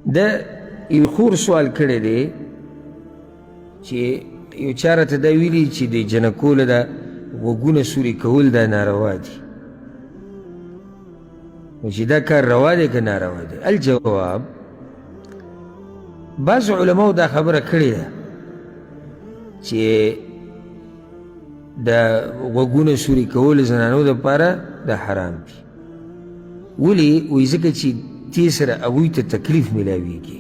دا یو خور سوال کړی دی چې یو چا راته دا ویلي چې د جنکو له دا غوږونه سوري کول دا ناروا دي، نو چې دا کار روا دی که ناروا دی؟ الجواب، بعض علماو دا خبره کړې ده چې د غوږونه سوري کول زنانو دپاره دا حرام دي. ولې؟ وایي ځکه چې دې سره هغوی ته تکلیف میلاویږي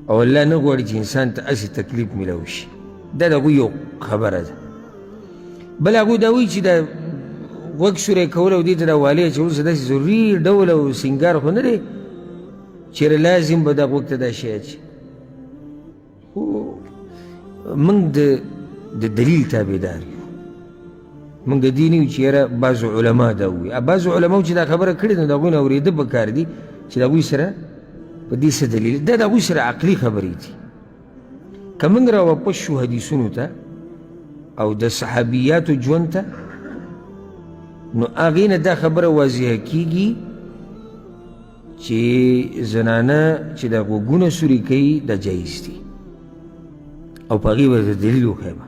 او الله نه غواړي چې انسان ته هسې تکلیف میلاو شي. دا د هغوی یو خبره ده. بل هغوی دا وایي چې دا غوږ سوری کول او دې ته دا والي اچول څه داسې ضروري ډول او سینګار خو نه دی چېرې لازم به دا غوږ ته دا شی اچي. خو موږ د دلیل تابعدار یو، موږ د دې نه یو چې یاره بعضو علما دا ووایي. بعضو علماو چې دا خبره کړې ده نو د هغوی نه اورېده پکار دي چې د هغوی سره په دې څه دلیل. دا د هغوی سره عقلي خبرې دي. که موږ راواپس شو حدیثونو ته او د صحابیاتو ژوند ته، نو هغې نه دا خبره واضحه کېږي چې زنانه چې د غوږونه سوري کوي دا جایز دي او په هغې به د دلیل وښیم.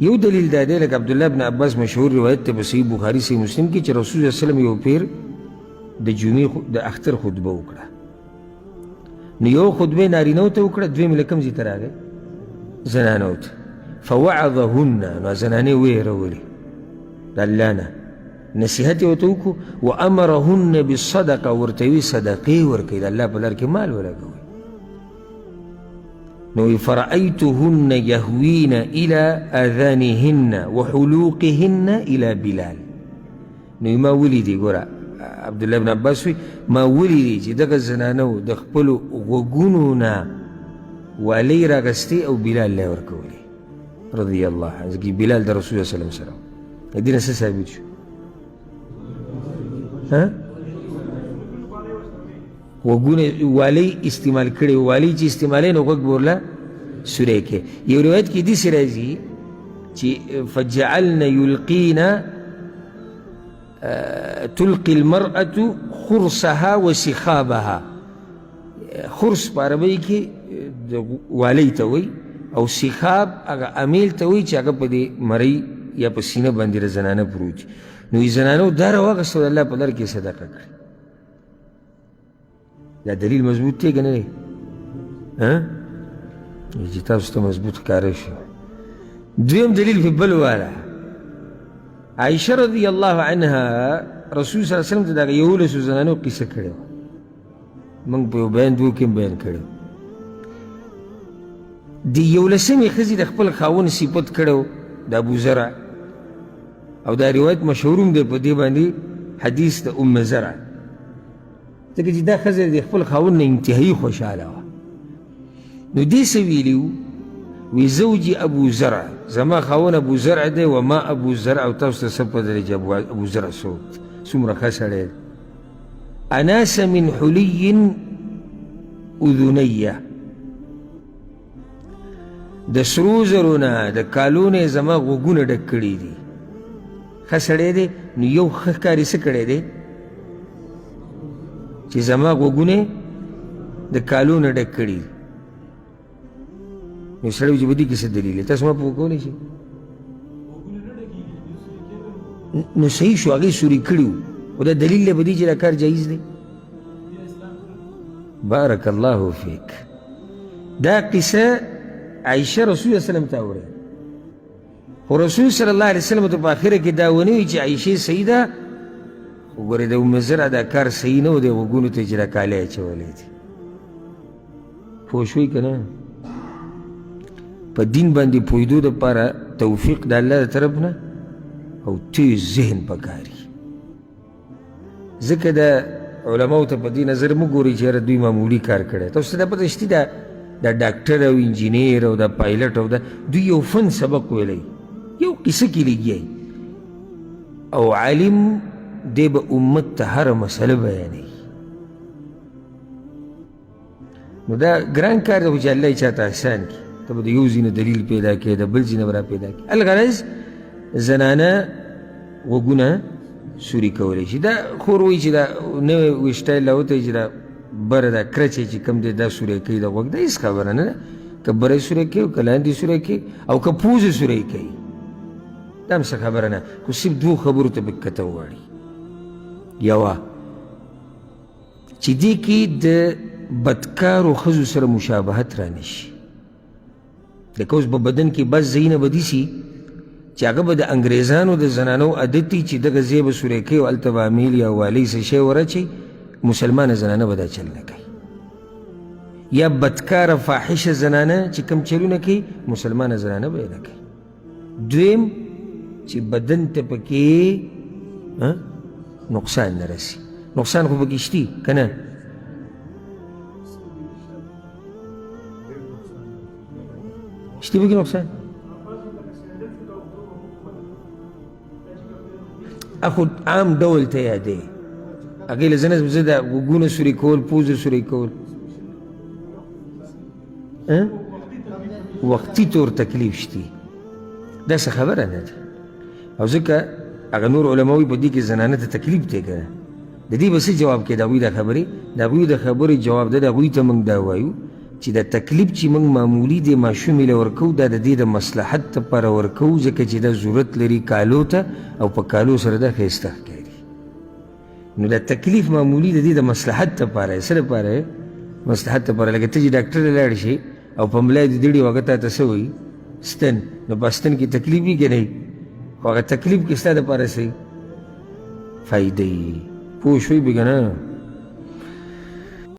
یو دلیل دا دی لکه عبدالله بن عباس مشهور روایت دی په صحیح بخاري صحیح مسلم کې چې رسول صلی الله علیه وسلم یو پیر د جمعې د اختر خطبه وکړه. نو یو خطبه نارینهو ته وکړه، دویمې له کوم ځای ته راغی؟ زنانو ته. فوعظهن، نو زنانې ویرولې د الله نه، نصیحت یې ورته وکړو. وامرهن بالصدقه، ورته وی صدقې ورکوئ، د الله په لار کې مال ولګوئ. نو فرأيتهن يهوين إلى آذانهن وحلوقهن إلى بلال. نو ما ولیدي ګوره عبدالله بن عباس وی ما ولیدي چې دغه زنانو د خپلو غوږونو نه والی راغستې او بلال له ورکولې رضی الله عنه، ځکه بلال د رسول الله صلی الله علیه وسلم. د دې نه څه ثابت شو؟ غوږونه والی استعمال کړي، والی چې استعمالوي نو غوږ به ورله سوری کوي. یو روایت کې داسې راځي چې فجعلن یلقین تلقي المرأة خرصها وسخابها. خرص په عربۍ کې د والی ته وایي او سخاب هغه امیل ته وایي چې هغه په دې مرۍ یا په سینه باندې د زنانه پروت وي. نو زنانو دا راواغسته د الله په لار کې صدقه کړي. دا دلیل مضبوط دی که نه دی؟ چې تاسو ته مضبوط ښکاره شي. دویم دلیل په بل والا، عایشه رضی الله عنها رسول صلی الله علیه وسلم ته د هغه 11 زنانو قصه کړې وه. موږ په یو بیان دوو کې بیان کړی. د 11مې ښځې د خپل خاوند صفت کړی د ابوزرع، او دا روایت مشهور هم دی په دې باندې حدیث د ام زرع، ځکه چې دا ښځه د خپل خاوند نه انتهایي خوشحاله وه. نو دې څه ویلي وو؟ وی زوجي ابو زرع، زما خاوند ابو زرع دی وما ابو زرع، او تاسو ته څه پته لري چې ابو زرع څومره ښه سړی دی. اناس من حلي اذنیه، د سرو زرو نه د کالو نه زما غوږونه ډک کړي دي. ښه سړی دی، نو یو ښه ښکاري څه کړی دی چې زما غوږونه د کالو نه ډک کړي دي. نو سړی چې په دې کې څه دلیل دی؟ تاسو ما پوه کولی شئ؟ نو صحیح شو، هغې سوري کړي وو، خو دا دلیل دی په دې چې دا کار جایز دی؟ بارک الله فیک. دا قصه عایشه رسول الله وسلم ته اورېده، خو رسول صلی الله علیه وسلم ته په آخره کې دا ونه وي چې عایشې صحیح ده، خو ګورې د ام زرع دا کار صحیح نه و، د غوږونو ته چې دا کالی اچولی دي. پوه شوئ که نه؟ په دین باندې پوهېدو دپاره توفیق د الله د طرف نه او تیز ذهن پکار وي. ځکه د علماو ته په دې نظر مه ګورئ چې یاره دوی معمولي کار کړی. تاسو ته دا پته شته دا ډاکټر او انجینیر او دا پایلټ او دا دوی یو فن سبق ویلی، یو قصه کې لګیا او عالم دی به امت ته هره مسله بیانوي. نو دا ګران کار دی چې الله یې چاته احسان کړي. ته به د یو ځینه دلیل پیدا کړې، د بل ځینه به را پیدا کړي. الغرض زنانه غوږونه سوري کولی شي. دا خور وایي چې دا نوی ویسټایل راوتی چې دا بره دا کرچې چې کوم دی دا سوری کوي د غوږ دا هېڅ خبره نه ده که بره سوری کوي او که لاندې سوری کوي او که پوزې سوری کوي دا هم څه خبره نه خو صرف دوو خبرو ته پکې کته وغواړي یوه چې دې کې د بدکارو ښځو سره مشابهت رانشي لکه اوس په بدن کې بس ځایونه به داسي چې هغه به د انګریزانو د زنانو عادت وي چې دغه ځای به سوری کوي او هلته به امیل یا والۍ څه شی ورچوي مسلمانه زنانه به دا چل نه کوي یا بدکاره فاحشه زنانه چې کوم چلونه کوي مسلمانه زنانه به یې نه کوي دویم چې بدن ته پکې نقصان نه رسي نقصان خو پکې شتي که نه شتي پکې نقصان اخو عام ډول ته یادوي هغې له زه زه د غوږونه سوري کول پوزه سوري کول وقتي طور تکلیف شتي دا څه خبره نه ده او ځکه هغه نور علما وایي په دې کې زنانه ته تکلیف دی که نه د دې به څه جواب کوي د هغوی د خبرې د هغوی د خبرې جواب ده د هغوی ته موږ دا وایو چې د تکلیف چې موږ معمولي د ماشومې له ورکوو دا د دې د مصلحت دپاره ورکوو ځکه چې دا ضرورت لري کالو ته او په کالو سره دا ښایسته ښکاري نو د تکلیف معمولي د دې د مصلحت دپاره څه دپاره مصلحت دپاره لکه ته چې ډاکټر ته لاړ شي او په ملا دې دړي هغه تا ته څه وایي ستن نو په ستن کې تکلیف وي که نه خو هغه تکلیف کې ستا دپاره څه فایده یي پوه شوي بې که نه